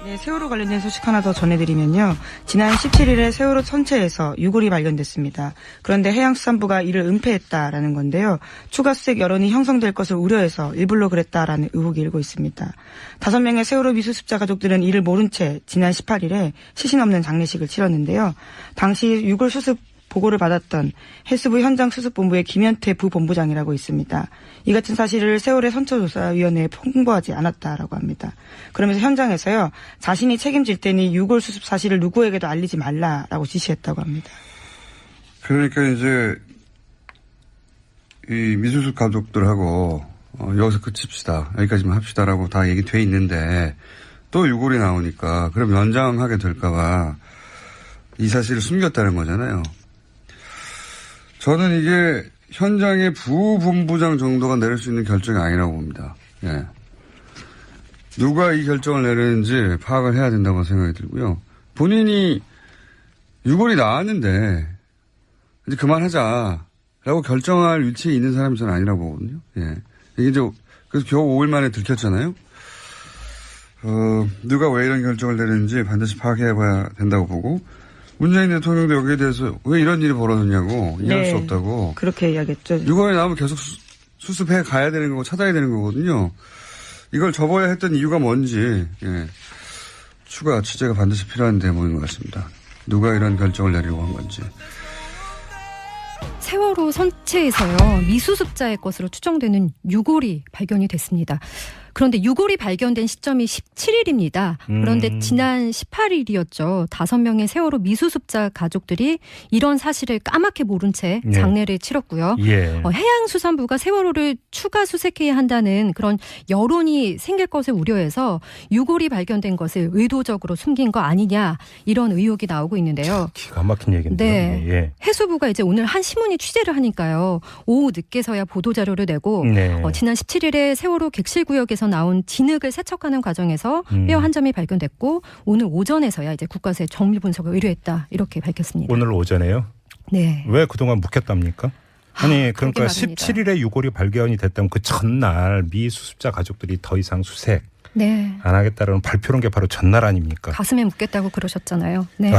네, 세월호 관련된 소식 하나 더 전해드리면요. 지난 17일에 세월호 선체에서 유골이 발견됐습니다. 그런데 해양수산부가 이를 은폐했다라는 건데요. 추가 수색 여론이 형성될 것을 우려해서 일부러 그랬다라는 의혹이 일고 있습니다. 5명의 세월호 미수습자 가족들은 이를 모른 채 지난 18일에 시신 없는 장례식을 치렀는데요. 당시 유골 수습 보고를 받았던 해수부 현장수습본부의 김현태 부본부장이라고 있습니다. 이 같은 사실을 세월의 선처조사위원회에 통보하지 않았다라고 합니다. 그러면서 현장에서요, 자신이 책임질 테니 유골 수습 사실을 누구에게도 알리지 말라라고 지시했다고 합니다. 그러니까 이제 이 미수습 가족들하고 여기서 그칩시다, 여기까지만 합시다라고 다 얘기돼 있는데 또 유골이 나오니까 그럼 연장하게 될까봐 이 사실을 숨겼다는 거잖아요. 저는 이게 현장의 부본부장 정도가 내릴 수 있는 결정이 아니라고 봅니다. 예. 누가 이 결정을 내리는지 파악을 해야 된다고 생각이 들고요. 본인이 유골이 나왔는데 이제 그만하자라고 결정할 위치에 있는 사람이 저는 아니라고 보거든요. 예. 이게 이제 그래서 겨우 5일 만에 들켰잖아요. 누가 왜 이런 결정을 내리는지 반드시 파악해 봐야 된다고 보고, 문재인 대통령도 여기에 대해서 왜 이런 일이 벌어졌냐고, 이해할 수 없다고. 그렇게 이야기했죠. 유골이 나오면 계속 수습해 가야 되는 거고 찾아야 되는 거거든요. 이걸 접어야 했던 이유가 뭔지, 예. 추가 취재가 반드시 필요한 대목인 것 같습니다. 누가 이런 결정을 내리려고 한 건지. 세월호 선체에서요, 미수습자의 것으로 추정되는 유골이 발견이 됐습니다. 그런데 유골이 발견된 시점이 17일입니다. 그런데 지난 18일이었죠. 5명의 세월호 미수습자 가족들이 이런 사실을 까맣게 모른 채 장례를 치렀고요. 예. 해양수산부가 세월호를 추가 수색해야 한다는 그런 여론이 생길 것을 우려해서 유골이 발견된 것을 의도적으로 숨긴 거 아니냐, 이런 의혹이 나오고 있는데요. 기가 막힌 얘기인데요. 네. 예. 해수부가 이제 오늘 한 신문이 취재를 하니까요, 오후 늦게서야 보도자료를 내고, 네. 지난 17일에 세월호 객실구역에서 나온 진흙을 세척하는 과정에서 뼈 한 점이 발견됐고, 오늘 오전에서야 이제 국가세 정밀 분석을 의뢰했다, 이렇게 밝혔습니다. 오늘 오전에요? 네. 왜 그동안 묵혔답니까? 아니, 그러니까 17일에 유골이 발견이 됐다면 그 전날 미수습자 가족들이 더 이상 수색 네. 안 하겠다는 발표한 게 바로 전날 아닙니까? 가슴에 묻겠다고 그러셨잖아요. 네.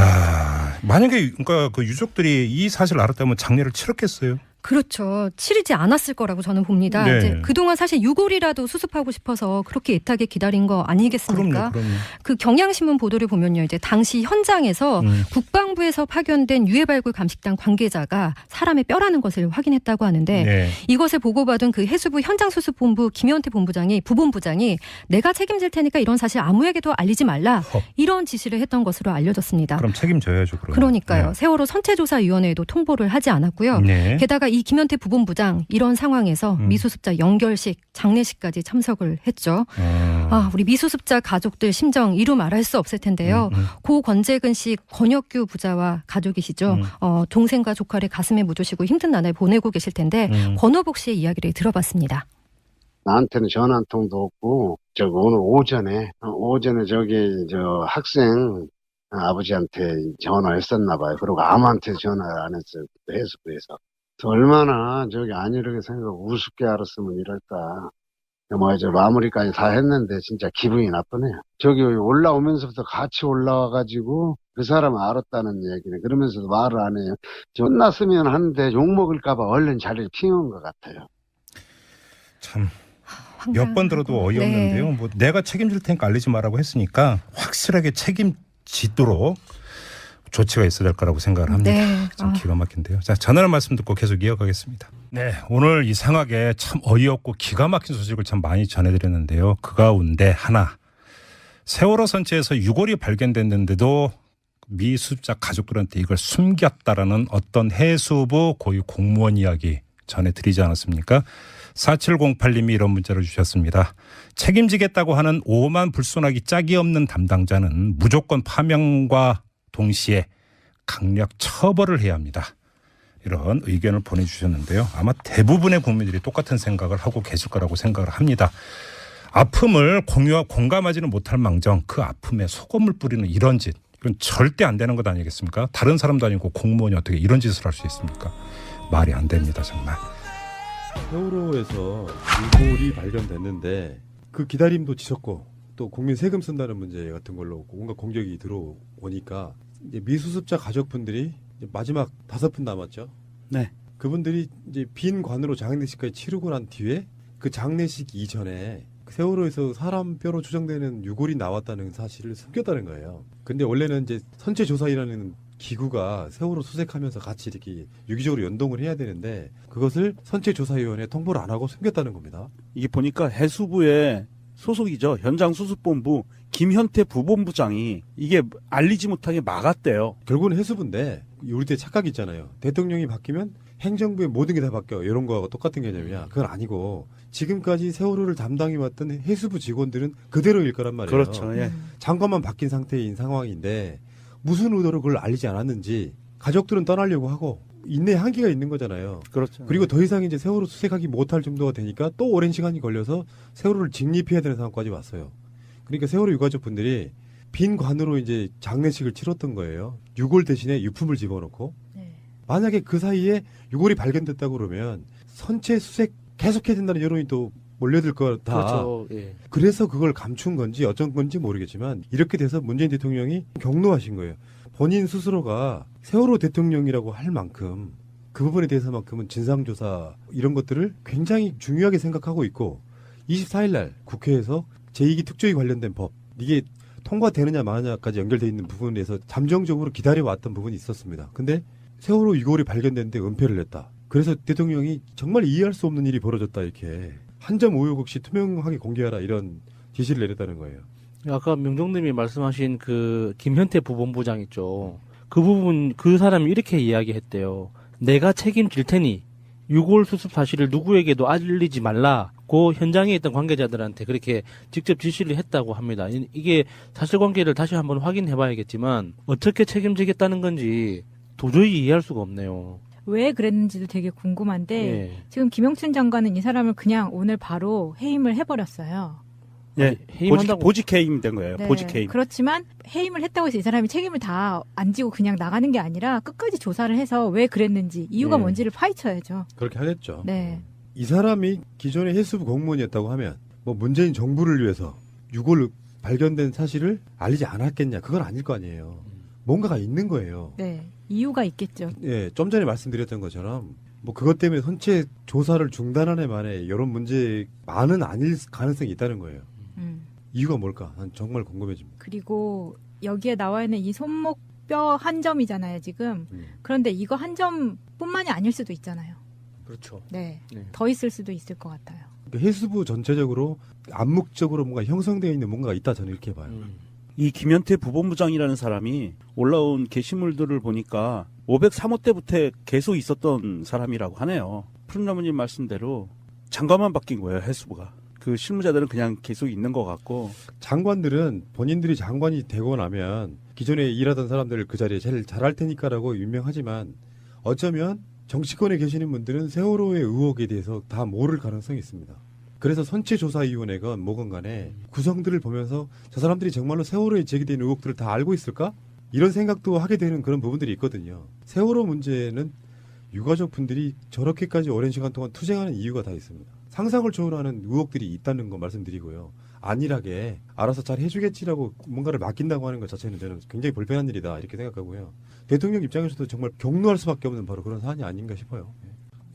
만약에 그러니까 그 유족들이 이 사실을 알았다면 장례를 치렀겠어요? 그렇죠. 치르지 않았을 거라고 저는 봅니다. 네. 이제 그동안 사실 유골이라도 수습하고 싶어서 그렇게 애타게 기다린 거 아니겠습니까? 그럼요. 그 경향신문 보도를 보면요, 이제 당시 현장에서 국방부에서 파견된 유해발굴 감식단 관계자가 사람의 뼈라는 것을 확인했다고 하는데, 네. 이것을 보고받은 그 해수부 현장수습본부 김현태 부본부장이 내가 책임질 테니까 이런 사실 아무에게도 알리지 말라, 이런 지시를 했던 것으로 알려졌습니다. 그럼 책임져야죠. 그러면. 그러니까요. 네. 세월호 선체조사위원회에도 통보를 하지 않았고요. 네. 게다가 이 김현태 부본부장 이런 상황에서 미수습자 연결식, 장례식까지 참석을 했죠. 우리 미수습자 가족들 심정 이루 말할 수 없을 텐데요. 고 권재근 씨 권혁규 부자와 가족이시죠. 동생과 조카를 가슴에 묻으시고 힘든 나날 보내고 계실 텐데, 권호복 씨의 이야기를 들어봤습니다. 나한테는 전화 한 통도 없고, 오늘 오전에 저 학생 아버지한테 전화했었나 봐요. 그리고 아무한테 전화 안 했어요. 해수부에서. 얼마나 안 이렇게 생각하고 우습게 알았으면 이럴까. 마무리까지 다 했는데 진짜 기분이 나쁘네요. 올라오면서부터 같이 올라와가지고 그 사람 알았다는 얘기네. 그러면서도 말을 안 해요. 끝났으면 하는데 욕먹을까봐 얼른 자리를 피운 것 같아요. 참. 몇 번 들어도 어이없는데요. 네. 뭐 내가 책임질 테니까 알리지 말라고 했으니까 확실하게 책임지도록 조치가 있어야 될 거라고 생각을 합니다. 네. 참 기가 막힌데요. 자, 전하는 말씀 듣고 계속 이어가겠습니다. 네, 오늘 이상하게 참 어이없고 기가 막힌 소식을 참 많이 전해드렸는데요. 그 가운데 하나, 세월호 선체에서 유골이 발견됐는데도 미수습자 가족들한테 이걸 숨겼다라는 어떤 해수부 고위 공무원 이야기 전해드리지 않았습니까? 4708님이 이런 문자를 주셨습니다. 책임지겠다고 하는 오만 불손하기 짝이 없는 담당자는 무조건 파면과 동시에 강력 처벌을 해야 합니다. 이런 의견을 보내주셨는데요. 아마 대부분의 국민들이 똑같은 생각을 하고 계실 거라고 생각을 합니다. 아픔을 공감하지는 못할 망정 그 아픔에 소금을 뿌리는 이런 짓, 이건 절대 안 되는 것 아니겠습니까? 다른 사람도 아니고 공무원이 어떻게 이런 짓을 할 수 있습니까? 말이 안 됩니다, 정말. 세월호에서 유골이 발견됐는데 그 기다림도 지쳤고 또 국민 세금 쓴다는 문제 같은 걸로 온갖 공격이 들어오니까 이제 미수습자 가족분들이 이제 마지막 5분 남았죠. 네. 그분들이 이제 빈 관으로 장례식까지 치르고 난 뒤에 그 장례식 이전에 세월호에서 사람 뼈로 추정되는 유골이 나왔다는 사실을 숨겼다는 거예요. 근데 원래는 이제 선체조사이라는 기구가 세월호 수색하면서 같이 이렇게 유기적으로 연동을 해야 되는데 그것을 선체조사위원회에 통보를 안 하고 숨겼다는 겁니다. 이게 보니까 해수부의 소속이죠. 현장수습본부 김현태 부본부장이 이게 알리지 못하게 막았대요. 결국은 해수부인데 우리 때 착각이 있잖아요. 대통령이 바뀌면 행정부의 모든 게 다 바뀌어. 이런 거하고 똑같은 개념이야. 그건 아니고 지금까지 세월호를 담당해왔던 해수부 직원들은 그대로일 거란 말이에요. 그렇죠. 예. 장관만 바뀐 상태인 상황인데 무슨 의도로 그걸 알리지 않았는지 가족들은 떠나려고 하고 인내 한계가 있는 거잖아요. 그렇죠. 그리고 더 이상 이제 세월호 수색하기 못할 정도가 되니까 또 오랜 시간이 걸려서 세월호를 직립해야 되는 상황까지 왔어요. 그러니까 세월호 유가족 분들이 빈 관으로 이제 장례식을 치렀던 거예요. 유골 대신에 유품을 집어넣고. 네. 만약에 그 사이에 유골이 발견됐다고 그러면 선체 수색 계속해야 된다는 여론이 또 몰려들 거다. 그렇죠. 예. 그래서 그걸 감춘 건지 어쩐 건지 모르겠지만 이렇게 돼서 문재인 대통령이 경로하신 거예요. 본인 스스로가 세월호 대통령이라고 할 만큼 그 부분에 대해서만큼은 진상조사 이런 것들을 굉장히 중요하게 생각하고 있고 24일 날 국회에서 제2기 특조위 관련된 법 이게 통과되느냐 마느냐까지 연결되어 있는 부분에서 잠정적으로 기다려왔던 부분이 있었습니다. 근데 세월호 유골이 발견됐는데 은폐를 했다. 그래서 대통령이 정말 이해할 수 없는 일이 벌어졌다 이렇게 한 점 오유 없이 투명하게 공개하라 이런 지시를 내렸다는 거예요. 아까 명정님이 말씀하신 그 김현태 부본부장 있죠. 그 부분 그 사람이 이렇게 이야기했대요. 내가 책임질 테니 유골 수습 사실을 누구에게도 알리지 말라고 현장에 있던 관계자들한테 그렇게 직접 지시를 했다고 합니다. 이게 사실관계를 다시 한번 확인해봐야겠지만 어떻게 책임지겠다는 건지 도저히 이해할 수가 없네요. 왜 그랬는지도 되게 궁금한데 예. 지금 김영춘 장관은 이 사람을 그냥 오늘 바로 해임을 해버렸어요. 예. 해임한다고 보직 해임 된 거예요. 네. 보직 해임. 그렇지만 해임을 했다고 해서 이 사람이 책임을 다 안 지고 그냥 나가는 게 아니라 끝까지 조사를 해서 왜 그랬는지 이유가 네. 뭔지를 파헤쳐야죠. 그렇게 하겠죠. 네. 이 사람이 기존의 해수부 공무원이었다고 하면 뭐 문재인 정부를 위해서 유골 발견된 사실을 알리지 않았겠냐. 그건 아닐 거 아니에요. 뭔가가 있는 거예요. 네. 이유가 있겠죠. 예, 좀 전에 말씀드렸던 것처럼 뭐 그것 때문에 선체 조사를 중단하는 만에 이런 문제만은 아닐 가능성이 있다는 거예요. 이유가 뭘까? 난 정말 궁금해집니다. 그리고 여기에 나와 있는 이 손목 뼈 한 점이잖아요, 지금. 그런데 이거 한 점뿐만이 아닐 수도 있잖아요. 그렇죠. 네. 네. 더 있을 수도 있을 것 같아요. 그러니까 해수부 전체적으로 암묵적으로 뭔가 형성되어 있는 뭔가가 있다 저는 이렇게 봐요. 이 김현태 부본부장이라는 사람이 올라온 게시물들을 보니까 503호 때부터 계속 있었던 사람이라고 하네요. 푸른나무님 말씀대로 장관만 바뀐 거예요, 해수부가. 그 실무자들은 그냥 계속 있는 것 같고. 장관들은 본인들이 장관이 되고 나면 기존에 일하던 사람들을 그 자리에 제일 잘할 테니까라고 유명하지만 어쩌면 정치권에 계시는 분들은 세월호의 의혹에 대해서 다 모를 가능성이 있습니다. 그래서 선체조사위원회건 뭐건 간에 구성들을 보면서 저 사람들이 정말로 세월호에 제기된 의혹들을 다 알고 있을까? 이런 생각도 하게 되는 그런 부분들이 있거든요. 세월호 문제는 유가족 분들이 저렇게까지 오랜 시간 동안 투쟁하는 이유가 다 있습니다. 상상을 초월하는 의혹들이 있다는 거 말씀드리고요. 안일하게 알아서 잘 해주겠지라고 뭔가를 맡긴다고 하는 것 자체는 저는 굉장히 불편한 일이다 이렇게 생각하고요. 대통령 입장에서도 정말 격노할 수밖에 없는 바로 그런 사안이 아닌가 싶어요.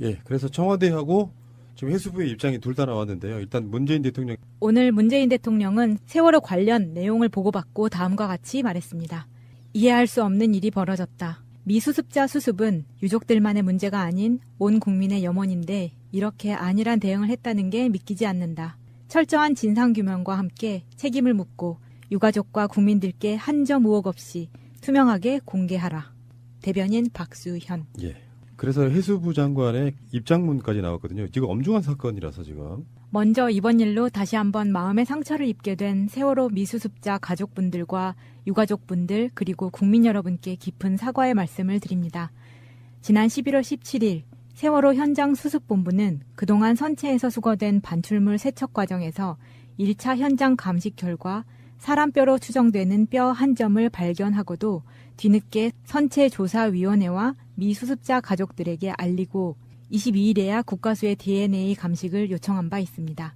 예, 그래서 청와대하고 지금 해수부의 입장이 둘 다 나왔는데요. 일단 문재인 대통령 오늘 문재인 대통령은 세월호 관련 내용을 보고받고 다음과 같이 말했습니다. 이해할 수 없는 일이 벌어졌다. 미수습자 수습은 유족들만의 문제가 아닌 온 국민의 염원인데 이렇게 안일한 대응을 했다는 게 믿기지 않는다. 철저한 진상규명과 함께 책임을 묻고 유가족과 국민들께 한 점 의혹 없이 투명하게 공개하라. 대변인 박수현. 예. 그래서 해수부 장관의 입장문까지 나왔거든요. 지금 엄중한 사건이라서 지금. 먼저 이번 일로 다시 한번 마음의 상처를 입게 된 세월호 미수습자 가족분들과 유가족분들 그리고 국민 여러분께 깊은 사과의 말씀을 드립니다. 지난 11월 17일 세월호 현장 수습본부는 그동안 선체에서 수거된 반출물 세척 과정에서 1차 현장 감식 결과 사람뼈로 추정되는 뼈 한 점을 발견하고도 뒤늦게 선체조사위원회와 미수습자 가족들에게 알리고 22일에야 국가수의 DNA 감식을 요청한 바 있습니다.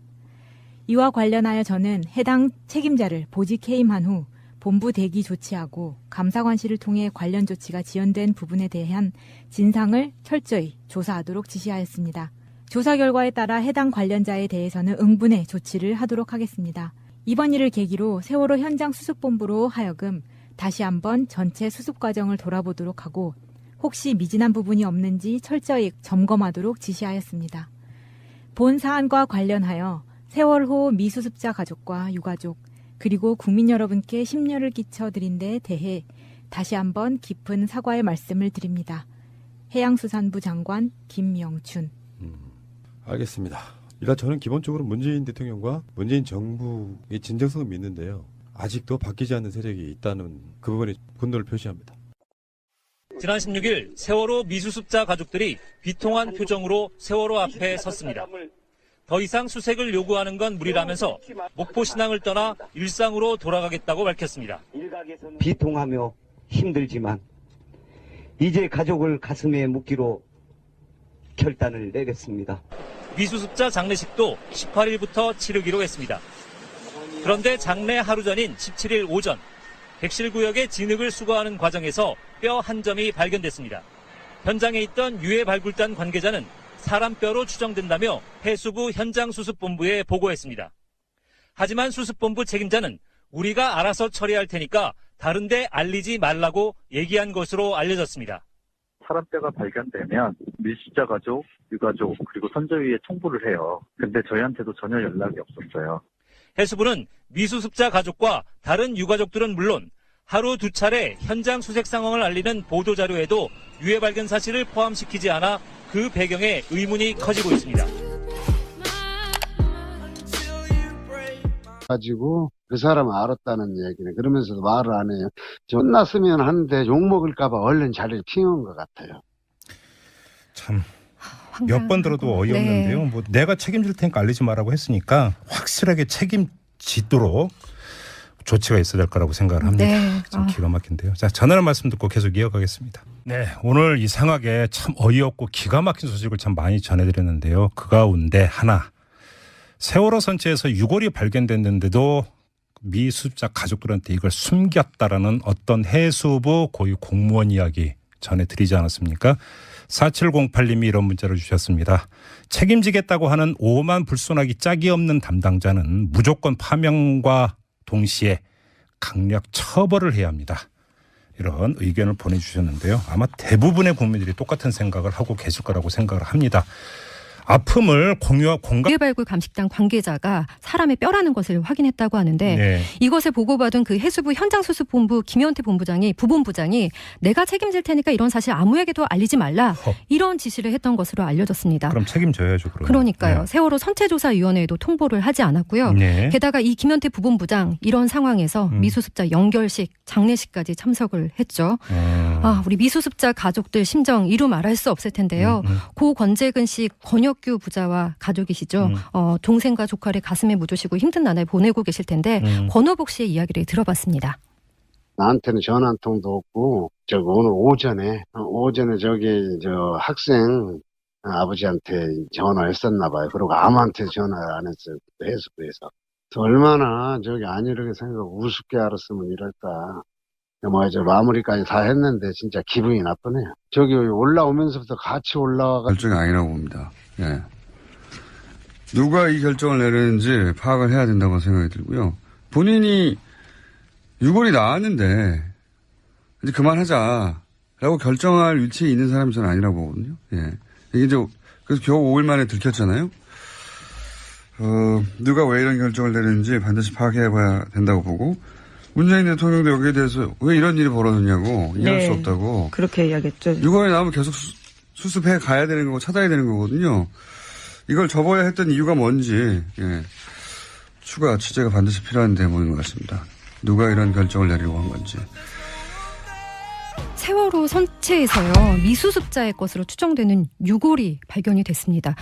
이와 관련하여 저는 해당 책임자를 보직 해임한 후 본부 대기 조치하고 감사관실을 통해 관련 조치가 지연된 부분에 대한 진상을 철저히 조사하도록 지시하였습니다. 조사 결과에 따라 해당 관련자에 대해서는 응분의 조치를 하도록 하겠습니다. 이번 일을 계기로 세월호 현장 수습본부로 하여금 다시 한번 전체 수습 과정을 돌아보도록 하고 혹시 미진한 부분이 없는지 철저히 점검하도록 지시하였습니다. 본 사안과 관련하여 세월호 미수습자 가족과 유가족 그리고 국민 여러분께 심려를 끼쳐드린 데 대해 다시 한번 깊은 사과의 말씀을 드립니다. 해양수산부 장관 김영춘. 알겠습니다. 일단 저는 기본적으로 문재인 대통령과 문재인 정부의 진정성을 믿는데요. 아직도 바뀌지 않는 세력이 있다는 그 부분에 분노를 표시합니다. 지난 16일 세월호 미수습자 가족들이 비통한 표정으로 세월호 앞에 섰습니다. 더 이상 수색을 요구하는 건 무리라면서 목포 신항을 떠나 일상으로 돌아가겠다고 밝혔습니다. 비통하며 힘들지만 이제 가족을 가슴에 묻기로 결단을 내렸습니다. 미수습자 장례식도 18일부터 치르기로 했습니다. 그런데 장례 하루 전인 17일 오전 백실구역의 진흙을 수거하는 과정에서 뼈 한 점이 발견됐습니다. 현장에 있던 유해 발굴단 관계자는 사람 뼈로 추정된다며 해수부 현장수습본부에 보고했습니다. 하지만 수습본부 책임자는 우리가 알아서 처리할 테니까 다른 데 알리지 말라고 얘기한 것으로 알려졌습니다. 사람뼈가 발견되면 미수습자 가족, 유가족 그리고 선저위에 통보를 해요. 근데 저희한테도 전혀 연락이 없었어요. 해수부는 미수습자 가족과 다른 유가족들은 물론 하루 2차례 현장 수색 상황을 알리는 보도자료에도 유해 발견 사실을 포함시키지 않아 그 배경에 의문이 커지고 있습니다. 가지고 그 사람은 알았다는 얘기네. 그러면서도 말을 안 해요. 끝났으면 하는데 욕먹을까봐 얼른 자리를 피운 것 같아요. 참 몇 번 들어도 어이없는데요. 네. 뭐 내가 책임질 테니까 알리지 말라고 했으니까 확실하게 책임지도록 조치가 있어야 될 거라고 생각을 합니다. 네. 좀 기가 막힌데요. 자, 전하는 말씀 듣고 계속 이어가겠습니다. 네, 오늘 이상하게 참 어이없고 기가 막힌 소식을 참 많이 전해드렸는데요. 그 가운데 하나, 세월호 선체에서 유골이 발견됐는데도 미수습자 가족들한테 이걸 숨겼다라는 어떤 해수부 고위 공무원 이야기 전해드리지 않았습니까? 4708님이 이런 문자를 주셨습니다. 책임지겠다고 하는 오만 불손하기 짝이 없는 담당자는 무조건 파면과 동시에 강력 처벌을 해야 합니다. 이런 의견을 보내주셨는데요. 아마 대부분의 국민들이 똑같은 생각을 하고 계실 거라고 생각을 합니다. 아픔을 공유와 공감. 유해 발굴 감식단 관계자가 사람의 뼈라는 것을 확인했다고 하는데 네. 이것을 보고받은 그 해수부 현장수습본부 김현태 부본부장이 내가 책임질 테니까 이런 사실 아무에게도 알리지 말라 이런 지시를 했던 것으로 알려졌습니다. 그럼 책임져야죠. 그러니까요. 네. 세월호 선체조사위원회에도 통보를 하지 않았고요. 네. 게다가 이 김현태 부본부장 이런 상황에서 미수습자 연결식 장례식까지 참석을 했죠. 우리 미수습자 가족들 심정 이루 말할 수 없을 텐데요. 고 권재근 씨 권혁규 부자와 가족이시죠. 동생과 조카를 가슴에 묻으시고 힘든 나날 보내고 계실 텐데 권호복 씨의 이야기를 들어봤습니다. 나한테는 전화 한 통도 없고 오늘 오전에 학생 아버지한테 전화했었나 봐요. 그리고 아무한테 전화 안 했어요. 해수부에서. 얼마나 안 이렇게 생각하고 우습게 알았으면 이럴까. 마무리까지 다 했는데 진짜 기분이 나쁘네요. 올라오면서부터 같이 올라와가 결정이 아니라고 봅니다. 예. 누가 이 결정을 내렸는지 파악을 해야 된다고 생각이 들고요. 본인이 유골이 나왔는데 이제 그만하자라고 결정할 위치에 있는 사람이 저는 아니라고 보거든요. 예. 이게 그래서 겨우 5일 만에 들켰잖아요. 누가 왜 이런 결정을 내렸는지 반드시 파악해봐야 된다고 보고, 문재인 대통령도 여기에 대해서 왜 이런 일이 벌어졌냐고 이해할 수 없다고. 그렇게 이야기했죠. 유골이 나오면 계속 수습해 가야 되는 거고 찾아야 되는 거거든요. 이걸 접어야 했던 이유가 뭔지 추가 취재가 반드시 필요한 대목인 것 같습니다. 누가 이런 결정을 내리려고 한 건지. 세월호 선체에서요 미수습자의 것으로 추정되는 유골이 발견이 됐습니다.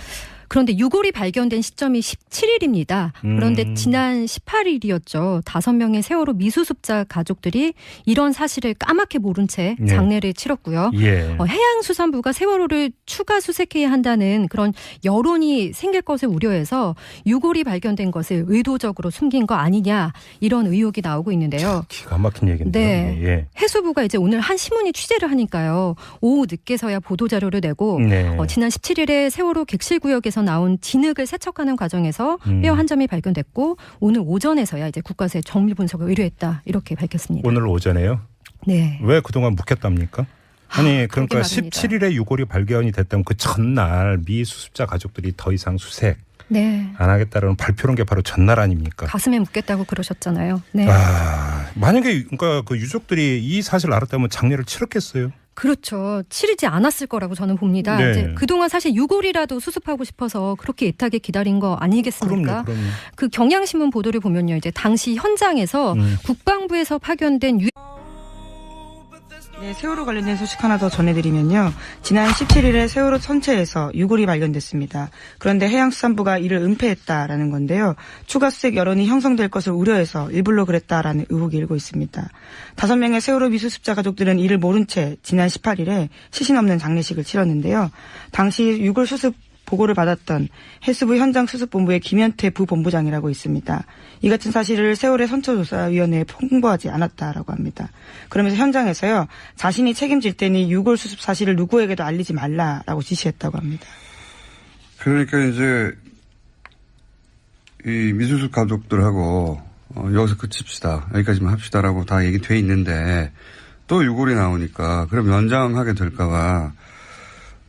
그런데 유골이 발견된 시점이 17일입니다. 그런데 지난 18일이었죠. 5명의 세월호 미수습자 가족들이 이런 사실을 까맣게 모른 채 장례를 치렀고요. 해양수산부가 세월호를 추가 수색해야 한다는 그런 여론이 생길 것을 우려해서 유골이 발견된 것을 의도적으로 숨긴 거 아니냐 이런 의혹이 나오고 있는데요. 기가 막힌 얘기인데요. 네. 해수부가 이제 오늘 한 신문이 취재를 하니까요. 오후 늦게서야 보도자료를 내고 지난 17일에 세월호 객실구역에서 나온 진흙을 세척하는 과정에서 뼈 한 점이 발견됐고 오늘 오전에서야 이제 국과수에 정밀 분석을 의뢰했다 이렇게 밝혔습니다. 오늘 오전에요? 네. 왜 그동안 묵혔답니까? 아니 그러니까 그러게 말입니다. 17일에 유골이 발견이 됐다면 그 전날 미 수습자 가족들이 더 이상 수색 안 하겠다는 발표한 게 바로 전날 아닙니까? 가슴에 묻겠다고 그러셨잖아요. 네. 만약에 그러니까 그 유족들이 이 사실을 알았다면 장례를 치렀겠어요? 그렇죠. 치르지 않았을 거라고 저는 봅니다. 네. 이제 그동안 사실 유골이라도 수습하고 싶어서 그렇게 애타게 기다린 거 아니겠습니까? 그럼요. 그 경향신문 보도를 보면요. 이제 당시 현장에서 국방부에서 파견된 네, 세월호 관련된 소식 하나 더 전해드리면요. 지난 17일에 세월호 선체에서 유골이 발견됐습니다. 그런데 해양수산부가 이를 은폐했다라는 건데요. 추가 수색 여론이 형성될 것을 우려해서 일부러 그랬다라는 의혹이 일고 있습니다. 5명의 세월호 미수습자 가족들은 이를 모른 채 지난 18일에 시신 없는 장례식을 치렀는데요. 당시 유골 수습 보고를 받았던 해수부 현장수습본부의 김현태 부본부장이라고 있습니다. 이 같은 사실을 세월의 선처조사위원회에 통보하지 않았다라고 합니다. 그러면서 현장에서요. 자신이 책임질 테니 유골 수습 사실을 누구에게도 알리지 말라라고 지시했다고 합니다. 그러니까 이제 이 미수습 가족들하고 여기서 그칩시다. 여기까지만 합시다라고 다 얘기돼 있는데 또 유골이 나오니까 그럼 연장하게 될까 봐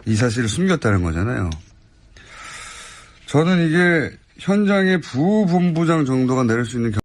이 사실을 숨겼다는 거잖아요. 저는 이게 현장의 부본부장 정도가 내릴 수 있는